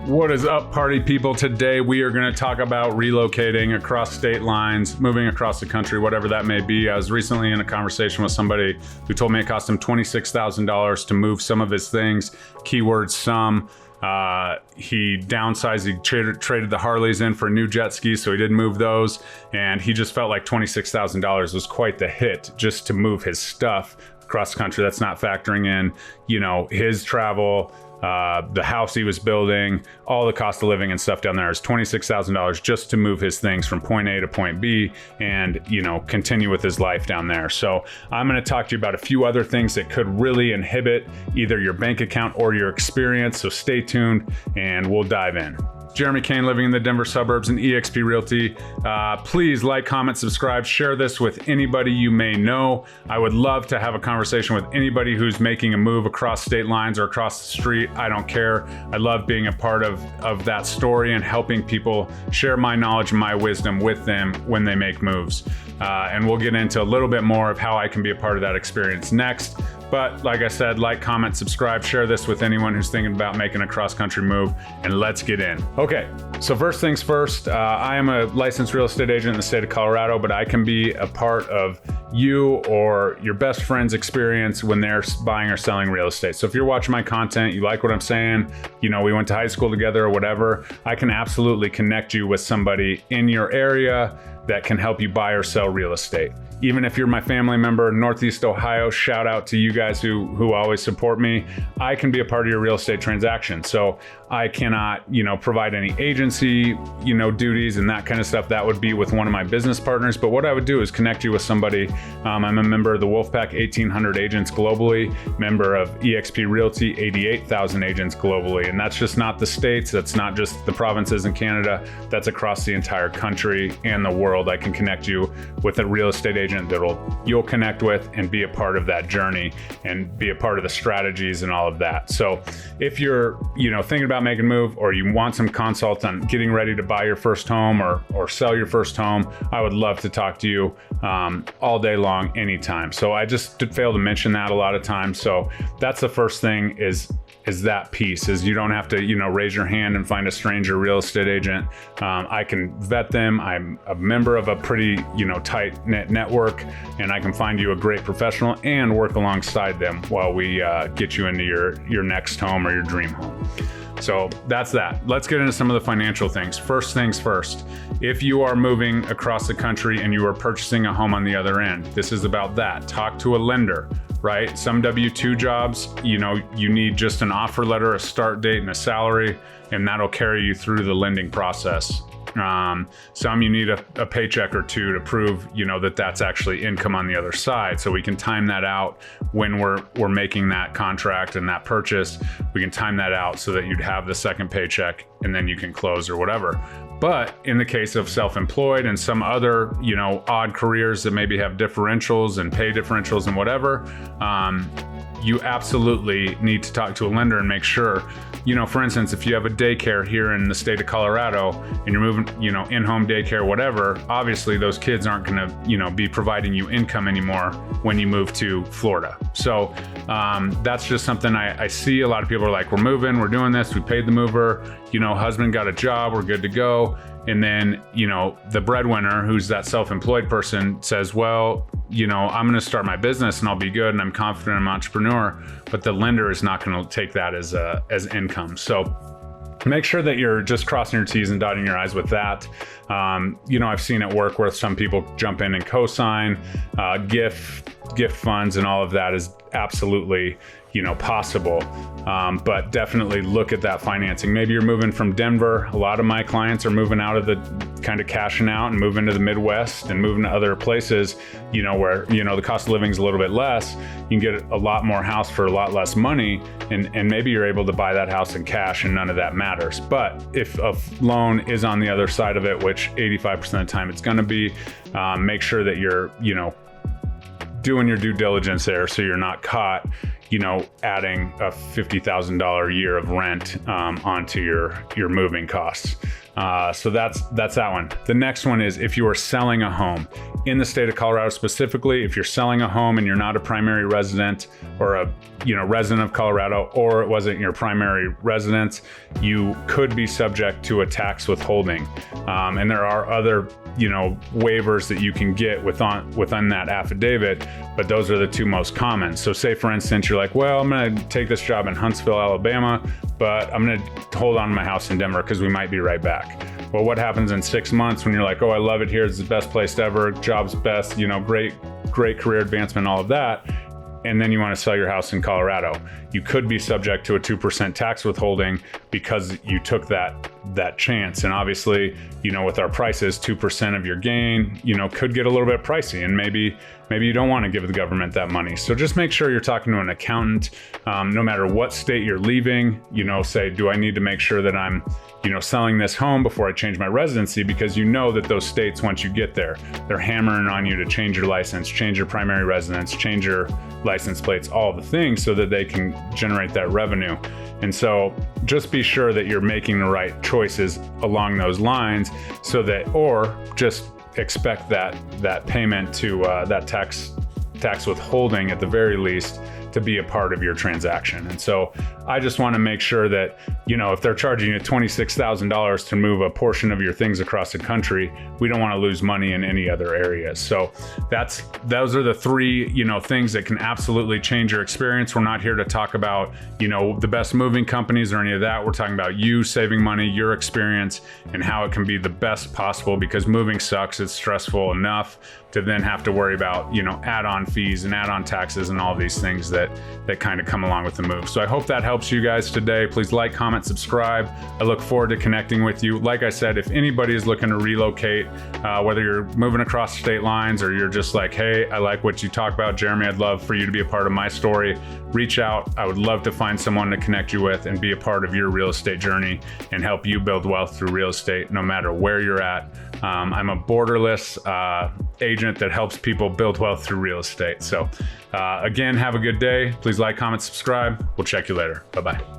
What is up, party people? Today we are going to talk about relocating across state lines, moving across the country, whatever that may be. I was recently in a conversation with somebody who told me it cost him $26,000 to move some of his things, keyword some. He downsized, he traded the Harleys in for new jet skis, so he didn't move those. And he just felt like $26,000 was quite the hit just to move his stuff across the country. That's not factoring in, his travel, the house he was building, all the cost of living and stuff down there is $26,000 just to move his things from point A to point B and, continue with his life down there. So I'm going to talk to you about a few other things that could really inhibit either your bank account or your experience. So stay tuned and we'll dive in. Jeremy Kane, living in the Denver suburbs and eXp Realty. Please like, comment, subscribe, share this with anybody you may know. I would love to have a conversation with anybody who's making a move across state lines or across the street. I don't care. I love being a part of that story and helping people share my knowledge and my wisdom with them when they make moves. And we'll get into a little bit more of how I can be a part of that experience next. But like I said, like, comment, subscribe, share this with anyone who's thinking about making a cross-country move, and let's get in. Okay, so first things first, I am a licensed real estate agent in the state of Colorado, but I can be a part of you or your best friend's experience when they're buying or selling real estate. So if you're watching my content, you like what I'm saying, we went to high school together or whatever, I can absolutely connect you with somebody in your area that can help you buy or sell real estate. Even if you're my family member in Northeast Ohio, shout out to you guys who always support me. I can be a part of your real estate transaction. So I cannot, provide any agency, duties and that kind of stuff. That would be with one of my business partners. But what I would do is connect you with somebody. I'm a member of the Wolfpack 1,800 agents globally, member of eXp Realty 88,000 agents globally. And that's just not the states. That's not just the provinces in Canada. That's across the entire country and the world. I can connect you with a real estate agent you'll connect with and be a part of that journey and be a part of the strategies and all of that. So if you're, thinking about making a move or you want some consult on getting ready to buy your first home or sell your first home, I would love to talk to you all day long, anytime. So I just fail to mention that a lot of times. So that's the first thing is that piece is you don't have to, raise your hand and find a stranger real estate agent. I can vet them. I'm a member of a pretty, tight knit network, and I can find you a great professional and work alongside them while we get you into your next home or your dream home. So that's that. Let's get into some of the financial things. First things first, if you are moving across the country and you are purchasing a home on the other end, this is about that. Talk to a lender. Right? Some W-2 jobs, you need just an offer letter, a start date, and a salary, and that'll carry you through the lending process. Some you need a paycheck or two to prove, that that's actually income on the other side. So we can time that out when we're making that contract and that purchase. We can time that out so that you'd have the second paycheck and then you can close or whatever. But in the case of self-employed and some other, odd careers that maybe have differentials and pay differentials and whatever, you absolutely need to talk to a lender and make sure, for instance, if you have a daycare here in the state of Colorado and you're moving, in-home daycare, whatever, obviously those kids aren't going to, be providing you income anymore when you move to Florida. So that's just something I see a lot of people are like, we're moving, we're doing this, we paid the mover, husband got a job, we're good to go. And then, the breadwinner, who's that self-employed person, says, well, I'm going to start my business and I'll be good and I'm confident I'm an entrepreneur, but the lender is not going to take that as income. So make sure that you're just crossing your T's and dotting your I's with that. I've seen it work where some people jump in and co-sign, gift funds, and all of that is absolutely, possible. But definitely look at that financing. Maybe you're moving from Denver. A lot of my clients are moving out of the kind of cashing out and moving to the Midwest and moving to other places, where, the cost of living is a little bit less. You can get a lot more house for a lot less money. And maybe you're able to buy that house in cash and none of that matters. But if a loan is on the other side of it, which 85% of the time it's going to be, make sure that you're, doing your due diligence there so you're not caught, adding a $50,000 a year of rent onto your moving costs. So that's that one. The next one is if you are selling a home in the state of Colorado specifically. If you're selling a home and you're not a primary resident or a resident of Colorado, or it wasn't your primary residence, you could be subject to a tax withholding. And there are other waivers that you can get within that affidavit, but those are the two most common. So say for instance, you're like, well, I'm going to take this job in Huntsville, Alabama, but I'm going to hold on to my house in Denver because we might be right back. Well, what happens in 6 months when you're like, oh, I love it here, it's the best place ever, job's best, great career advancement, all of that, and then you want to sell your house in Colorado? You could be subject to a 2% tax withholding because you took that chance. And obviously, with our prices, 2% of your gain, could get a little bit pricey, and maybe you don't want to give the government that money. So just make sure you're talking to an accountant, no matter what state you're leaving. Say, do I need to make sure that I'm selling this home before I change my residency? Because that those states, once you get there, they're hammering on you to change your license, change your primary residence, change your license plates, all the things, so that they can generate that revenue. And so just be sure that you're making the right choices along those lines, so that, or just expect that payment to that tax withholding at the very least to be a part of your transaction. And so I just want to make sure that, if they're charging you $26,000 to move a portion of your things across the country, we don't want to lose money in any other areas. So those are the three, things that can absolutely change your experience. We're not here to talk about, the best moving companies or any of that. We're talking about you saving money, your experience, and how it can be the best possible, because moving sucks. It's stressful enough to then have to worry about, add-on fees and add-on taxes and all these things that kind of come along with the move. So I hope that helps you guys today. Please like, comment, subscribe. I look forward to connecting with you. Like I said, if anybody is looking to relocate, whether you're moving across state lines or you're just like, hey, I like what you talk about, Jeremy, I'd love for you to be a part of my story, reach out. I would love to find someone to connect you with and be a part of your real estate journey and help you build wealth through real estate, no matter where you're at. I'm a borderless agent that helps people build wealth through real estate. So again, have a good day. Please like, comment, subscribe. We'll check you later. Bye-bye.